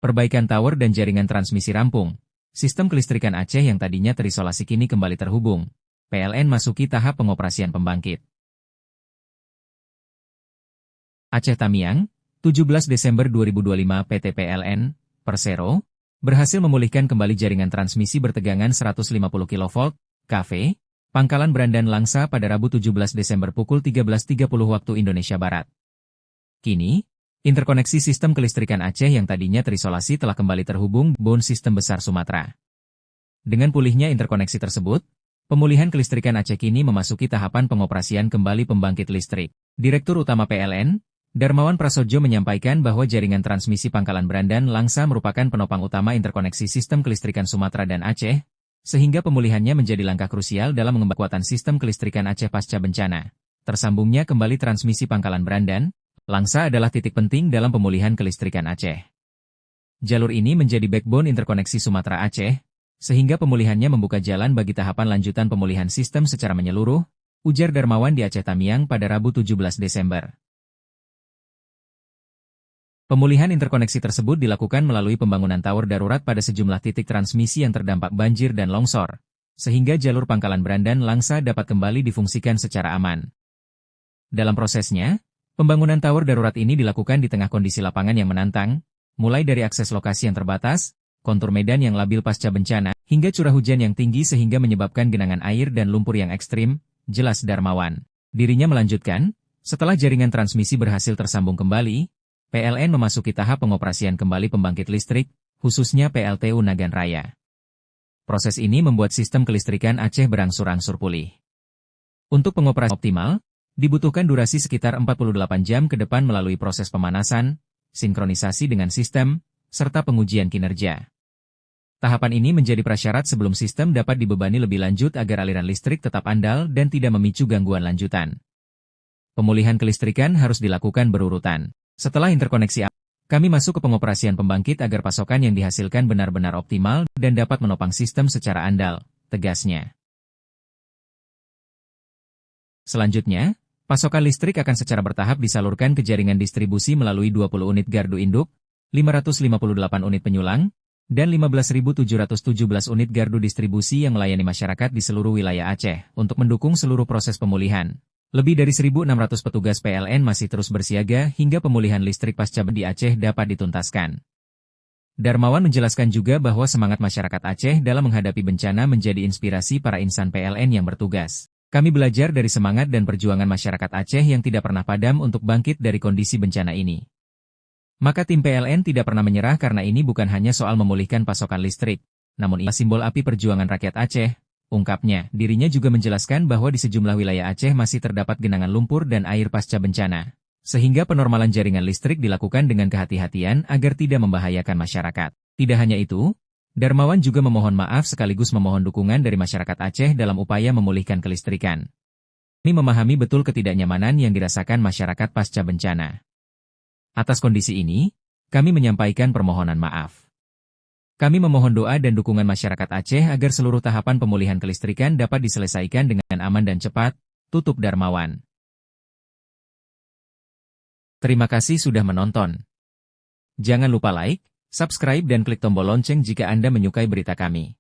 Perbaikan tower dan jaringan transmisi rampung. Sistem kelistrikan Aceh yang tadinya terisolasi kini kembali terhubung. PLN masuki tahap pengoperasian pembangkit. Aceh Tamiang, 17 Desember 2025 PT PLN, Persero, berhasil memulihkan kembali jaringan transmisi bertegangan 150 kV, KV, Pangkalan Brandan Langsa pada Rabu 17 Desember pukul 13.30 waktu Indonesia Barat. Kini, interkoneksi sistem kelistrikan Aceh yang tadinya terisolasi telah kembali terhubung backbone sistem besar Sumatera. Dengan pulihnya interkoneksi tersebut, pemulihan kelistrikan Aceh kini memasuki tahapan pengoperasian kembali pembangkit listrik. Direktur Utama PLN, Darmawan Prasojo menyampaikan bahwa jaringan transmisi Pangkalan Brandan Langsa merupakan penopang utama interkoneksi sistem kelistrikan Sumatera dan Aceh, sehingga pemulihannya menjadi langkah krusial dalam mengembangkan kekuatan sistem kelistrikan Aceh pasca bencana. Tersambungnya kembali transmisi Pangkalan Brandan Langsa adalah titik penting dalam pemulihan kelistrikan Aceh. Jalur ini menjadi backbone interkoneksi Sumatera Aceh, sehingga pemulihannya membuka jalan bagi tahapan lanjutan pemulihan sistem secara menyeluruh, ujar Darmawan di Aceh Tamiang pada Rabu 17 Desember. Pemulihan interkoneksi tersebut dilakukan melalui pembangunan tower darurat pada sejumlah titik transmisi yang terdampak banjir dan longsor, sehingga jalur Pangkalan Brandan Langsa dapat kembali difungsikan secara aman. Dalam prosesnya, pembangunan tower darurat ini dilakukan di tengah kondisi lapangan yang menantang, mulai dari akses lokasi yang terbatas, kontur medan yang labil pasca bencana, hingga curah hujan yang tinggi sehingga menyebabkan genangan air dan lumpur yang ekstrim, jelas Darmawan. Dirinya melanjutkan, setelah jaringan transmisi berhasil tersambung kembali, PLN memasuki tahap pengoperasian kembali pembangkit listrik, khususnya PLTU Nagan Raya. Proses ini membuat sistem kelistrikan Aceh berangsur-angsur pulih. Untuk pengoperasian optimal, dibutuhkan durasi sekitar 48 jam ke depan melalui proses pemanasan, sinkronisasi dengan sistem, serta pengujian kinerja. Tahapan ini menjadi prasyarat sebelum sistem dapat dibebani lebih lanjut agar aliran listrik tetap andal dan tidak memicu gangguan lanjutan. Pemulihan kelistrikan harus dilakukan berurutan. Setelah interkoneksi, kami masuk ke pengoperasian pembangkit agar pasokan yang dihasilkan benar-benar optimal dan dapat menopang sistem secara andal, tegasnya. Selanjutnya, pasokan listrik akan secara bertahap disalurkan ke jaringan distribusi melalui 20 unit gardu induk, 558 unit penyulang, dan 15.717 unit gardu distribusi yang melayani masyarakat di seluruh wilayah Aceh untuk mendukung seluruh proses pemulihan. Lebih dari 1.600 petugas PLN masih terus bersiaga hingga pemulihan listrik pasca di Aceh dapat dituntaskan. Darmawan menjelaskan juga bahwa semangat masyarakat Aceh dalam menghadapi bencana menjadi inspirasi para insan PLN yang bertugas. Kami belajar dari semangat dan perjuangan masyarakat Aceh yang tidak pernah padam untuk bangkit dari kondisi bencana ini. Maka tim PLN tidak pernah menyerah karena ini bukan hanya soal memulihkan pasokan listrik, namun ini simbol api perjuangan rakyat Aceh, ungkapnya. Dirinya juga menjelaskan bahwa di sejumlah wilayah Aceh masih terdapat genangan lumpur dan air pasca bencana, sehingga penormalan jaringan listrik dilakukan dengan kehati-hatian agar tidak membahayakan masyarakat. Tidak hanya itu, Darmawan juga memohon maaf sekaligus memohon dukungan dari masyarakat Aceh dalam upaya memulihkan kelistrikan. Ini memahami betul ketidaknyamanan yang dirasakan masyarakat pasca bencana. Atas kondisi ini, kami menyampaikan permohonan maaf. Kami memohon doa dan dukungan masyarakat Aceh agar seluruh tahapan pemulihan kelistrikan dapat diselesaikan dengan aman dan cepat, tutup Darmawan. Terima kasih sudah menonton. Jangan lupa like, subscribe dan klik tombol lonceng jika Anda menyukai berita kami.